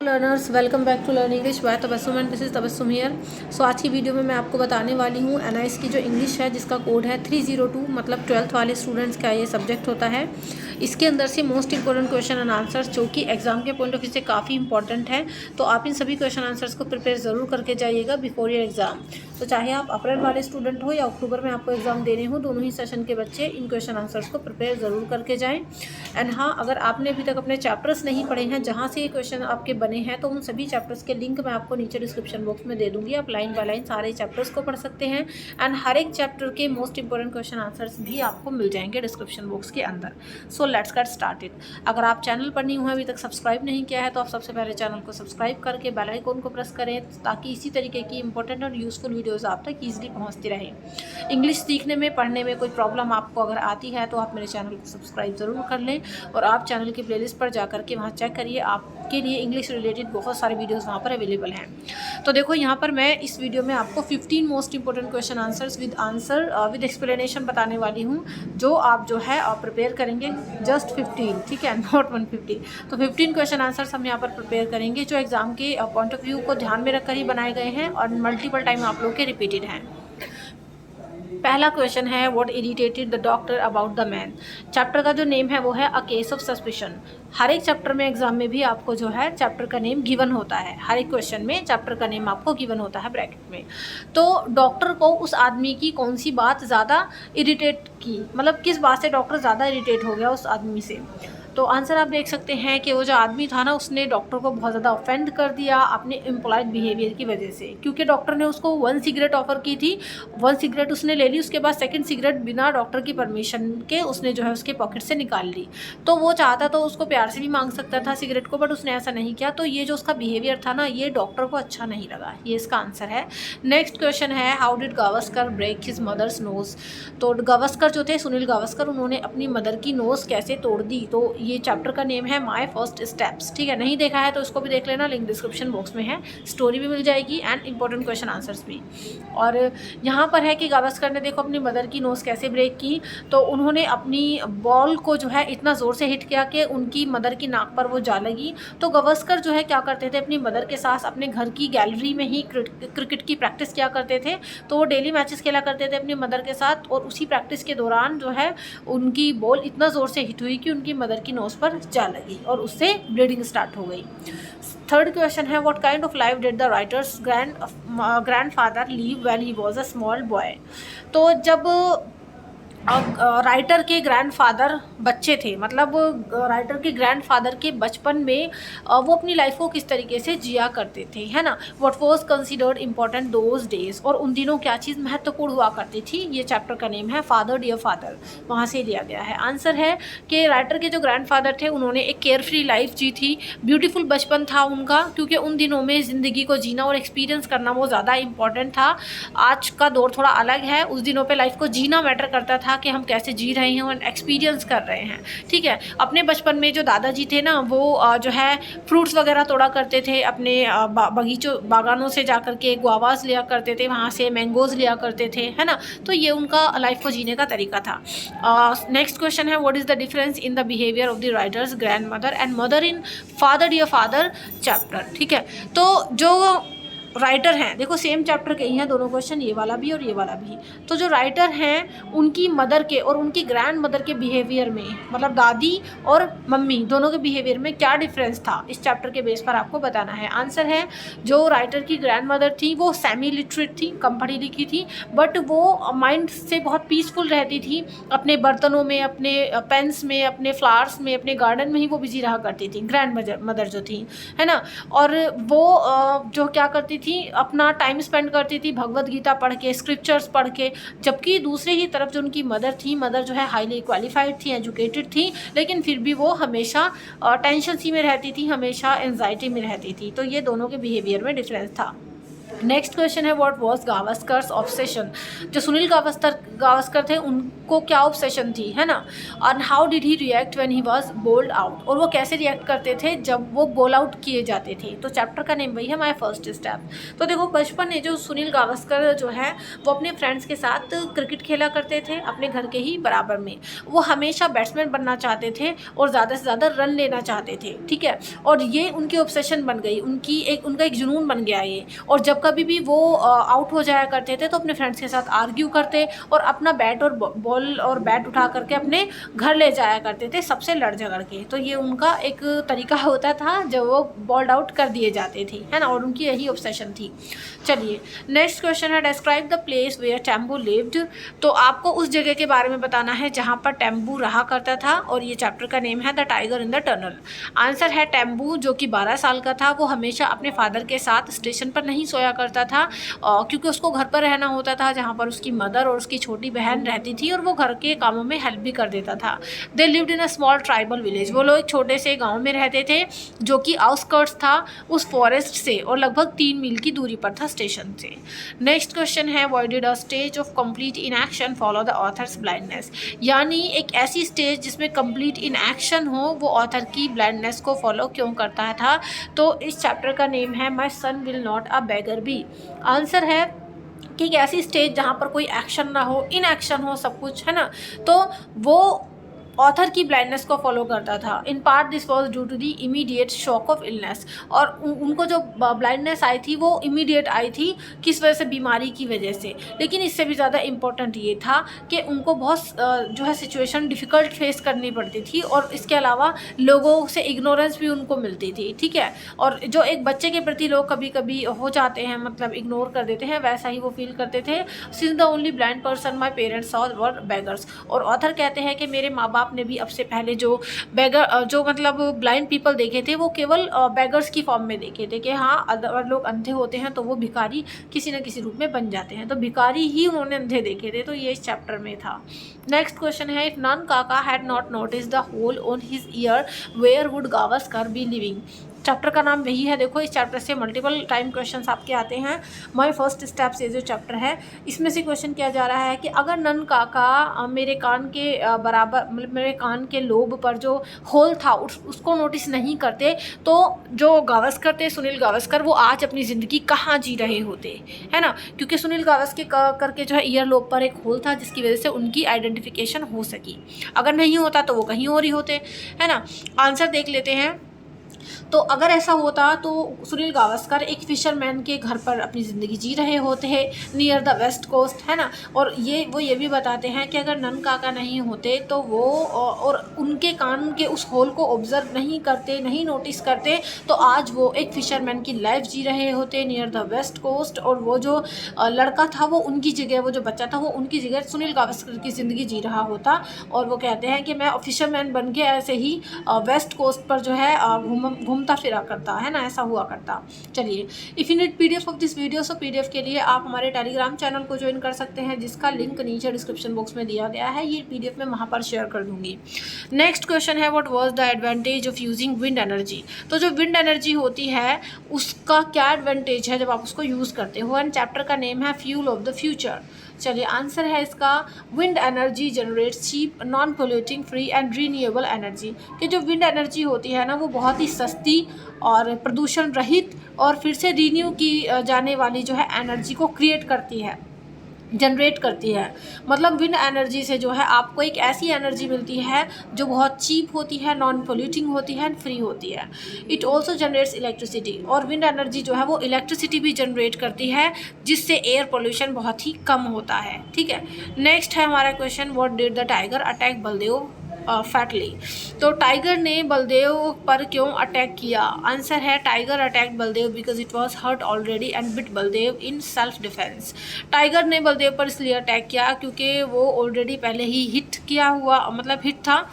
Learners, welcome back to learn English by Tabassum and this is Tabassum here. So आज की video में मैं आपको बताने वाली हूँ एनआईएस की जो इंग्लिश है जिसका कोड है 302, मतलब 12th वाले स्टूडेंट्स का ये सब्जेक्ट होता है। इसके अंदर से most important question and answers जो कि एग्जाम के पॉइंट ऑफ व्यू से काफ़ी इंपॉर्टेंट है, तो आप इन सभी क्वेश्चन आंसर्स को प्रिपेयर ज़रूर करके जाइएगा बिफोर योर एग्जाम। तो चाहे आप अप्रैल वाले स्टूडेंट हो या अक्टूबर में आपको एग्जाम देने हो, दोनों ही सेशन के बच्चे इन क्वेश्चन आंसर्स को प्रिपेयर ज़रूर करके जाएँ। एंड हाँ, अगर आपने अभी तक अपने चैप्टर्स नहीं पढ़े हैं जहाँ से ये क्वेश्चन आपके बने हैं, तो उन सभी चैप्टर्स के लिंक मैं आपको नीचे डिस्क्रिप्शन बॉक्स में दे दूंगी। आप लाइन बाय लाइन सारे चैप्टर्स को पढ़ सकते हैं एंड हर एक चैप्टर के मोस्ट इंपॉर्टेंट क्वेश्चन आंसर्स भी आपको मिल जाएंगे डिस्क्रिप्शन बॉक्स के अंदर। So let's get started. अगर आप चैनल पर नहीं हुए, अभी तक सब्सक्राइब नहीं किया है, तो आप सबसे पहले चैनल को सब्सक्राइब करके बेल आइकन को प्रेस करें ताकि इसी तरीके की इंपॉर्टेंट और यूजफुल वीडियोज़ आप तक ईजिली पहुँचती रहे। इंग्लिश सीखने में, पढ़ने में कोई प्रॉब्लम आपको अगर आती है तो आप मेरे चैनल को सब्सक्राइब ज़रूर कर लें और आप चैनल की प्लेलिस्ट पर जा करके वहाँ चेक करिए, आपके लिए इंग्लिश रिलेटेड बहुत सारे वीडियोस वहाँ पर अवेलेबल हैं। तो देखो, यहाँ पर मैं इस वीडियो में आपको 15 most important question answers with explanation बताने वाली हूँ, जो आप जो है आप प्रिपेयर करेंगे। जस्ट 15, ठीक है, नॉट 150। तो 15 क्वेश्चन आंसर्स हम यहाँ पर प्रिपेयर करेंगे जो एग्जाम के पॉइंट ऑफ व्यू को ध्यान में रखकर ही बनाए गए हैं और मल्टीपल टाइम आप लोग के रिपीटेड हैं। पहला क्वेश्चन है, what irritated the doctor about the man. Chapter का जो नेम है वो है अ केस ऑफ सस्पिशन। हर एक चैप्टर में एग्जाम में भी आपको जो है चैप्टर का नेम गिवन होता है, हर एक क्वेश्चन में चैप्टर का नेम आपको गिवन होता है ब्रैकेट में। तो डॉक्टर को उस आदमी की कौन सी बात ज़्यादा इरिटेट की, मतलब किस बात से डॉक्टर ज़्यादा इरिटेट हो गया उस आदमी से। तो आंसर आप देख सकते हैं कि वो जो आदमी था ना, उसने डॉक्टर को बहुत ज़्यादा ऑफेंड कर दिया अपने इम्पोलाइट बिहेवियर की वजह से, क्योंकि डॉक्टर ने उसको 1 सिगरेट ऑफर की थी। 1 सिगरेट उसने ले ली, उसके बाद 2nd सिगरेट बिना डॉक्टर की परमिशन के उसने जो है उसके पॉकेट से निकाल ली। तो वो चाहता तो उसको प्यार से भी मांग सकता था सिगरेट को, बट उसने ऐसा नहीं किया। तो ये जो उसका बिहेवियर था ना, ये डॉक्टर को अच्छा नहीं लगा। ये इसका आंसर है। नेक्स्ट क्वेश्चन है, how did Gavaskar break his mother's nose. तो गावस्कर जो थे, सुनील गावस्कर, उन्होंने अपनी मदर की नोज कैसे तोड़ दी। तो ये चैप्टर का नेम है माय फर्स्ट स्टेप्स, ठीक है। नहीं देखा है तो इसको भी देख लेना, लिंक डिस्क्रिप्शन बॉक्स में है, स्टोरी भी मिल जाएगी एंड इंपॉर्टेंट क्वेश्चन आंसर्स भी। और यहाँ पर है कि गावस्कर ने देखो अपनी मदर की नोज कैसे ब्रेक की। तो उन्होंने अपनी बॉल को जो है इतना ज़ोर से हिट किया कि उनकी मदर की नाक पर वो जा लगी। तो गावस्कर जो है क्या करते थे, अपनी मदर के साथ अपने घर की गैलरी में ही क्रिकेट की प्रैक्टिस किया करते थे। तो वो डेली मैचेस खेला करते थे अपनी मदर के साथ, और उसी प्रैक्टिस के दौरान जो है उनकी बॉल इतना ज़ोर से हिट हुई कि उनकी मदर की नोज पर जा लगी और उससे ब्लीडिंग स्टार्ट हो गई। थर्ड क्वेश्चन है, what kind of life did the writer's grandfather leave when he was a small boy. तो जब राइटर के ग्रैंडफादर बच्चे थे, मतलब राइटर के ग्रैंडफादर के बचपन में वो अपनी लाइफ को किस तरीके से जिया करते थे, है ना। What was considered important those days, और उन दिनों क्या चीज़ महत्वपूर्ण हुआ करती थी। ये चैप्टर का नेम है फादर डियर फादर, वहाँ से लिया गया है। आंसर है कि राइटर के जो ग्रैंडफादर थे उन्होंने एक केयर फ्री लाइफ जी थी, ब्यूटीफुल बचपन था उनका, क्योंकि उन दिनों में ज़िंदगी को जीना और एक्सपीरियंस करना वो ज़्यादा इंपॉर्टेंट था। आज का दौर थोड़ा अलग है, उस दिनों पर लाइफ को जीना मैटर करता था कि हम कैसे जी रहे हैं और एक्सपीरियंस कर रहे हैं, ठीक है। अपने बचपन में जो दादाजी थे ना, वो जो है फ्रूट्स वगैरह तोड़ा करते थे, अपने बगीचों बागानों से जा कर के गुआवास लिया करते थे, वहाँ से मैंगोज़ लिया करते थे, है ना। तो ये उनका लाइफ को जीने का तरीका था। नेक्स्ट क्वेश्चन है, what is the difference in the behaviour of the writer's grand mother and mother in father dear father chapter, ठीक है। तो जो राइटर हैं, देखो सेम चैप्टर के ही हैं दोनों क्वेश्चन, ये वाला भी और ये वाला भी। तो जो राइटर हैं उनकी मदर के और उनकी ग्रैंड मदर के बिहेवियर में, मतलब दादी और मम्मी दोनों के बिहेवियर में क्या डिफरेंस था, इस चैप्टर के बेस पर आपको बताना है। आंसर है, जो राइटर की ग्रैंड मदर थी वो सेमी लिटरेट थी, कम पढ़ी लिखी थी, बट वो माइंड से बहुत पीसफुल रहती थी। अपने बर्तनों में, अपने पेन्स में, अपने फ्लावर्स में, अपने गार्डन में ही वो बिजी रहा करती थी, ग्रैंड मदर जो थी, है ना। और वो जो क्या करती थी, अपना टाइम स्पेंड करती थी भगवत गीता पढ़ के, स्क्रिप्चर्स पढ़ के। जबकि दूसरे ही तरफ जो उनकी मदर थी, मदर जो है हाईली क्वालिफाइड थी, एजुकेटेड थी, लेकिन फिर भी वो हमेशा टेंशन सी में रहती थी, हमेशा एंजाइटी में रहती थी। तो ये दोनों के बिहेवियर में डिफरेंस था। नेक्स्ट क्वेश्चन है, व्हाट वाज गावस्कर्स ऑब्सेशन। जो सुनील गावस्कर थे को क्या ऑब्सेशन थी, है ना। और how did he react when he was bold out, और वो कैसे रिएक्ट करते थे जब वो बोल आउट किए जाते थे। तो चैप्टर का नेम वही है, माय फर्स्ट स्टेप। तो देखो बचपन में जो सुनील गावस्कर जो है वो अपने फ्रेंड्स के साथ क्रिकेट खेला करते थे अपने घर के ही बराबर में। वो हमेशा बैट्समैन बनना चाहते थे और ज़्यादा से ज़्यादा रन लेना चाहते थे, ठीक है। और ये उनकी ऑब्सेशन बन गई, उनका एक जुनून बन गया ये। और जब कभी भी वो आउट हो जाया करते थे तो अपने फ्रेंड्स के साथ आर्ग्यू करते और अपना बैट और बॉल और बैट उठा करके अपने घर ले जाया करते थे सबसे लड़ झगड़ के। तो ये उनका एक तरीका होता था जब वो बॉल्ड आउट कर दिए जाते थे, है ना, और उनकी यही ऑब्सेशन थी। चलिए नेक्स्ट क्वेश्चन है, describe the place where Tembu lived. तो आपको उस जगह के बारे में बताना है जहाँ पर टेम्बू रहा करता था, और ये चैप्टर का नेम है the tiger in the tunnel. Answer है टेम्बू जो कि 12 साल का था, वो हमेशा अपने फादर के साथ स्टेशन पर नहीं सोया करता था क्योंकि उसको घर पर रहना होता था जहाँ पर उसकी मदर और उसकी छोटी बहन रहती थी, और वो घर के कामों में हेल्प भी कर देता था। They lived in a small tribal village, वो लोग एक छोटे से गाँव में रहते थे जो कि आउटस्कर्ट्स था उस फॉरेस्ट से और लगभग 3 मील की दूरी पर था स्टेशन से। नेक्स्ट क्वेश्चन है, why did a stage of complete inaction follow the author's blindness. यानी एक ऐसी स्टेज जिसमें कंप्लीट इनएक्शन हो वो ऑथर की ब्लाइंडनेस को फॉलो क्यों करता था। तो इस चैप्टर का नेम है my son will not a beggar be. Answer है कि एक ऐसी स्टेज जहाँ पर कोई एक्शन ना हो, इनएक्शन हो सब कुछ, है ना, तो वो ऑथर की ब्लाइंडनेस को फॉलो करता था। In part this was due to the immediate shock of illness, और उनको जो ब्लाइंडनेस आई थी वो इमीडिएट आई थी, किस वजह से, बीमारी की वजह से। लेकिन इससे भी ज़्यादा इम्पोर्टेंट ये था कि उनको बहुत जो है सिचुएशन डिफ़िकल्ट फेस करनी पड़ती थी, और इसके अलावा लोगों से इग्नोरेंस भी उनको मिलती थी, ठीक है। और जो एक बच्चे के प्रति लोग कभी कभी हो जाते हैं, मतलब इग्नोर कर देते हैं, वैसा ही वो फील करते थे। Since the only blind person my parents saw were beggars. और ऑथर कहते हैं कि मेरे माँ बाप ने भी अब से पहले जो बेगर जो मतलब ब्लाइंड पीपल देखे थे वो केवल बेगर्स की फॉर्म में देखे थे कि हाँ अगर लोग अंधे होते हैं तो वो भिखारी किसी न किसी रूप में बन जाते हैं, तो भिखारी ही उन्होंने अंधे देखे थे। तो ये इस चैप्टर में था। नेक्स्ट क्वेश्चन है, if Nana Kaka had not notice the hole on his ear where would Gavaskar be living. Chapter का नाम वही है। देखो इस चैप्टर से मल्टीपल टाइम क्वेश्चंस आपके आते हैं। माय फर्स्ट स्टेप से जो चैप्टर है इसमें से क्वेश्चन किया जा रहा है कि अगर नन काका मेरे कान के बराबर, मतलब मेरे कान के लोब पर जो होल था उसको नोटिस नहीं करते तो जो गावस्कर थे, सुनील गावस्कर, वो आज अपनी ज़िंदगी कहाँ जी रहे होते, है ना। क्योंकि सुनील गावस्कर करके जो है ईयर लोब पर एक होल था जिसकी वजह से उनकी आइडेंटिफिकेशन हो सकी। अगर नहीं होता तो वो कहीं और ही होते, है ना। आंसर देख लेते हैं। तो अगर ऐसा होता तो सुनील गावस्कर एक फिशरमैन के घर पर अपनी ज़िंदगी जी रहे होते हैं नियर द वेस्ट कोस्ट, है ना। और वो ये भी बताते हैं कि अगर नन काका नहीं होते तो वो और उनके कान के उस होल को ऑब्जर्व नहीं करते, नहीं नोटिस करते, तो आज वो एक फिशरमैन की लाइफ जी रहे होते नियर द वेस्ट कोस्ट। और वो जो लड़का था वो उनकी जगह, वो जो बच्चा था वो उनकी जगह सुनील गावस्कर की ज़िंदगी जी रहा होता। और वो कहते हैं कि मैं फिशरमैन बन के ऐसे ही वेस्ट कोस्ट पर जो है घूमता फिरा करता, है ना, ऐसा हुआ करता। चलिए, if you need PDF of this video, so PDF के लिए आप हमारे टेलीग्राम चैनल को ज्वाइन कर सकते हैं जिसका लिंक नीचे डिस्क्रिप्शन बॉक्स में दिया गया है। ये पीडीएफ मैं वहाँ पर शेयर कर दूंगी। नेक्स्ट क्वेश्चन है, what was the advantage of using wind energy. तो जो विंड एनर्जी होती है उसका क्या एडवांटेज है जब आप उसको यूज़ करते हो, एंड चैप्टर का नेम है फ्यूल ऑफ द फ्यूचर। चलिए, आंसर है इसका, wind energy generates cheap, non polluting, free and renewable energy. कि जो विंड एनर्जी होती है ना वो बहुत ही सस्ती और प्रदूषण रहित और फिर से रीन्यू की जाने वाली जो है एनर्जी को क्रिएट करती है, जनरेट करती है। मतलब विंड एनर्जी से जो है आपको एक ऐसी एनर्जी मिलती है जो बहुत चीप होती है, नॉन पोल्यूटिंग होती है एंड फ्री होती है। इट ऑल्सो जनरेट्स इलेक्ट्रिसिटी, और विंड एनर्जी जो है वो इलेक्ट्रिसिटी भी जनरेट करती है जिससे एयर पोल्यूशन बहुत ही कम होता है, ठीक है। नेक्स्ट है हमारा question, what did the tiger attack Baldev fatally. तो टाइगर ने बलदेव पर क्यों अटैक किया। आंसर है, tiger attack Baldev because it was hurt already and bit Baldev in self defence. Tiger ने बलदेव पर इसलिए अटैक किया क्योंकि वो ऑलरेडी पहले ही हिट किया हुआ, मतलब हिट था,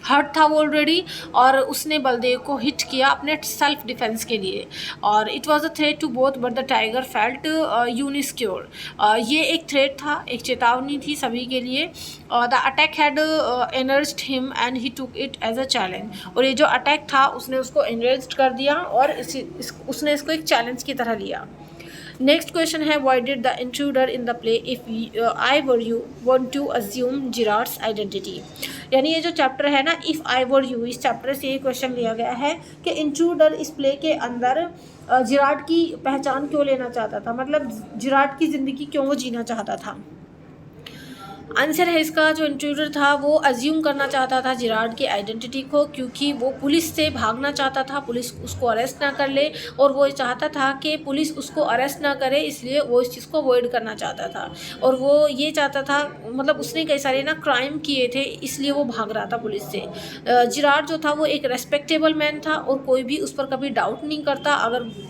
हर्ट था वो ऑलरेडी, और उसने बलदेव को हिट किया अपने सेल्फ डिफेंस के लिए। और it was a threat to both but the tiger felt unsecure. ये एक थ्रेट था, एक चेतावनी थी सभी के लिए। The attack had energised him and he took it as a challenge. और ये जो अटैक था उसने उसको एनर्ज्ड कर दिया और उसने इसको एक चैलेंज की तरह लिया। नेक्स्ट क्वेश्चन है why did the intruder in the play if I were you want to assume Gerrard's identity. यानी ये जो चैप्टर है ना, इफ़ आई वर यू, इस चैप्टर से ये क्वेश्चन लिया गया है कि इंट्रूडर इस प्ले के अंदर जिराड की पहचान क्यों लेना चाहता था, मतलब जिराड की ज़िंदगी क्यों वो जीना चाहता था। आंसर है इसका, जो इंट्रूडर था वो अज्यूम करना चाहता था जिराड की आइडेंटिटी को, क्योंकि वो पुलिस से भागना चाहता था, पुलिस उसको अरेस्ट ना कर ले, और वो चाहता था कि पुलिस उसको अरेस्ट ना करे, इसलिए वो इस चीज़ को अवॉइड करना चाहता था। और वो ये चाहता था, मतलब उसने कई सारे ना क्राइम किए थे, इसलिए वो भाग रहा था पुलिस से। जिराड जो था वो एक रेस्पेक्टेबल मैन था और कोई भी उस पर कभी डाउट नहीं करता,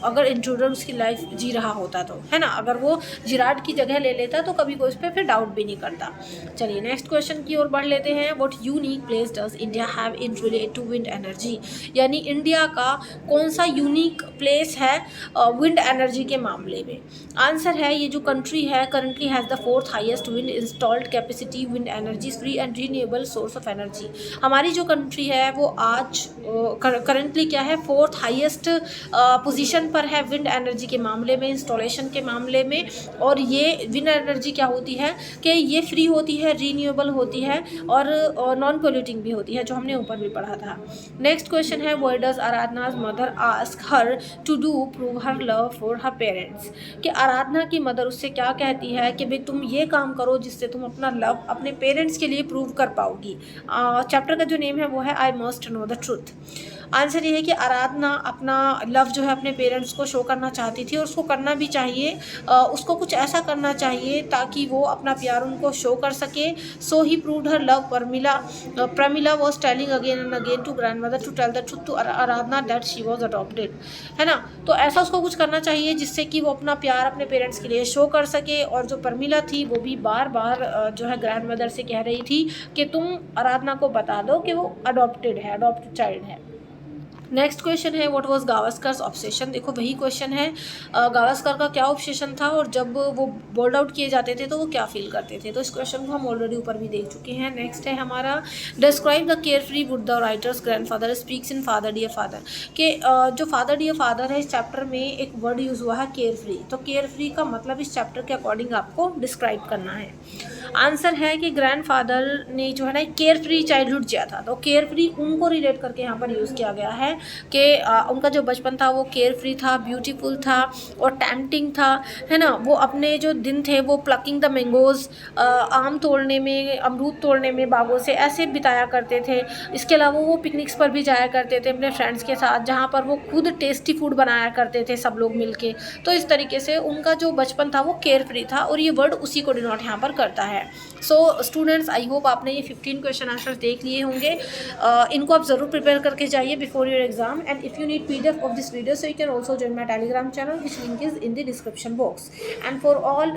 अगर इंट्रूडर उसकी लाइफ जी रहा होता तो, है ना। अगर वो जिराड की जगह ले लेता तो कभी कोई उस पर फिर डाउट भी नहीं करता। चलिए नेक्स्ट क्वेश्चन की ओर बढ़ लेते हैं। What unique place does India have in related to wind energy. यानी इंडिया का कौन सा यूनिक प्लेस है विंड एनर्जी के मामले में। आंसर है, ये जो कंट्री है currently has the 4th highest wind installed capacity wind energy free and renewable source of energy. हमारी जो कंट्री है वो आज करंटली क्या है, 4th हाईएस्ट पोजीशन पर है विंड एनर्जी के मामले में, इंस्टॉलेशन के मामले में। और ये विंड एनर्जी क्या होती है कि ये फ्री होती है, रीन्यूएबल होती है और नॉन पोल्यूटिंग भी होती है, जो हमने ऊपर भी पढ़ा था। नेक्स्ट क्वेश्चन है, what does Aradhana's mother ask her to do prove her love for her parents. कि आराधना की मदर उससे क्या कहती है कि भाई तुम ये काम करो जिससे तुम अपना लव अपने पेरेंट्स के लिए प्रूव कर पाओगी। चैप्टर का जो नेम है वो है I must know the truth. Answer ये है कि आराधना अपना लव जो है अपने पेरेंट्स को शो करना चाहती थी, और उसको करना भी चाहिए। उसको कुछ ऐसा करना चाहिए ताकि वो अपना प्यार उनको शो कर सके। So he proved her love Pramila was telling again and again to grandmother to tell the truth to Aradhana that she was adopted, है ना। तो ऐसा उसको कुछ करना चाहिए जिससे कि वो अपना प्यार अपने पेरेंट्स के लिए शो कर सके। और जो प्रमिला थी वो भी बार बार जो है ग्रैंड मदर से कह रही थी कि तुम आराधना को बता दो कि वो अडॉप्टेड है, अडॉप्टेड चाइल्ड है। नेक्स्ट क्वेश्चन है, व्हाट वाज गावस्कर्स ऑब्सेशन। देखो वही क्वेश्चन है, गावस्कर का क्या ऑब्सेशन था और जब वो बोल्ड आउट किए जाते थे तो वो क्या फील करते थे। तो इस क्वेश्चन को हम ऑलरेडी ऊपर भी देख चुके हैं। नेक्स्ट है हमारा, describe the care free wood the writer's grandfather speaks in father dear father. के जो फादर डियर फादर है इस चैप्टर में एक वर्ड यूज़ हुआ है केयर फ्री। तो केयर फ्री का मतलब इस चैप्टर के अकॉर्डिंग आपको डिस्क्राइब करना है। आंसर है कि ग्रैंडफादर ने जो है ना केयर फ्री चाइल्डहुड जिया था। तो केयर फ्री उनको रिलेट करके यहाँ पर यूज़ किया गया है कि उनका जो बचपन था वो केयर फ्री था, ब्यूटीफुल था और टेम्पटिंग था, है ना। वो अपने जो दिन थे वो प्लकिंग द मैंगोज़, आम तोड़ने में, अमरूद तोड़ने में बागों से ऐसे बिताया करते थे। इसके अलावा वो पिकनिक्स पर भी जाया करते थे अपने फ्रेंड्स के साथ, जहाँ पर वो खुद टेस्टी फूड बनाया करते थे सब लोग मिलके। तो इस तरीके से उनका जो बचपन था वो केयर फ्री था, और ये वर्ड उसी को डिनोट यहाँ पर करता है। सो स्टूडेंट्स, आई होप आपने ये 15 क्वेश्चन आंसर देख लिए होंगे। इनको आप ज़रूर प्रिपेयर करके जाइए before your exam. And if you need PDF of this video, so you can also join my Telegram channel, which link is in the description box. And for all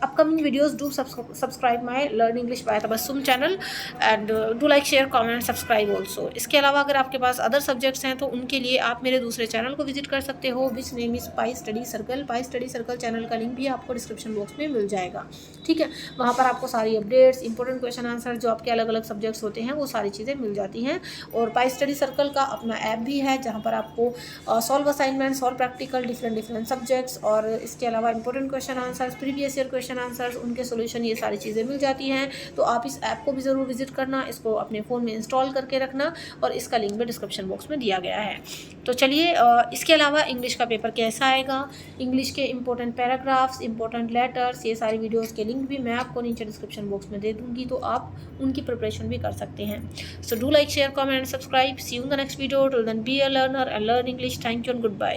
upcoming videos, do subscribe my Learn English by Tabassum channel, and do like, share, comment, subscribe also. इसके अलावा अगर आपके पास other subjects हैं तो उनके लिए आप मेरे दूसरे चैनल को विजिट कर सकते हो, which name is pi study circle. Pi study circle channel का लिंक भी आपको डिस्क्रिप्शन बॉक्स में मिल जाएगा, ठीक है। वहाँ पर आपको सारी अपडेट्स, इंपॉर्टेंट क्वेश्चन आंसर जो आपके अलग अलग सब्जेक्ट्स होते हैं वो सारी चीज़ें मिल जाती हैं। और पाई स्टडी सर्कल का अपना ऐप भी है जहाँ पर आपको solve assignment, solve practical, different subjects, और इसके अलावा important question answers, previous year question answers, उनके सॉल्यूशन, ये सारी चीज़ें मिल जाती हैं। तो आप इस ऐप को भी ज़रूर विजिट करना, इसको अपने फ़ोन में इंस्टॉल करके रखना, और इसका लिंक भी डिस्क्रिप्शन बॉक्स में दिया गया है। तो चलिए, इसके अलावा इंग्लिश का पेपर कैसा आएगा, इंग्लिश के इंपॉर्टेंट पैराग्राफ्स, इंपॉर्टेंट लेटर्स, ये सारी वीडियोज़ के लिंक भी मैं आपको नीचे डिस्क्रिप्शन बॉक्स में दे दूँगी, तो आप उनकी प्रिपरेशन भी कर सकते हैं। So do like, share, comment, subscribe. See you in the next video. Till then be a learner and learn English. Thank you and goodbye.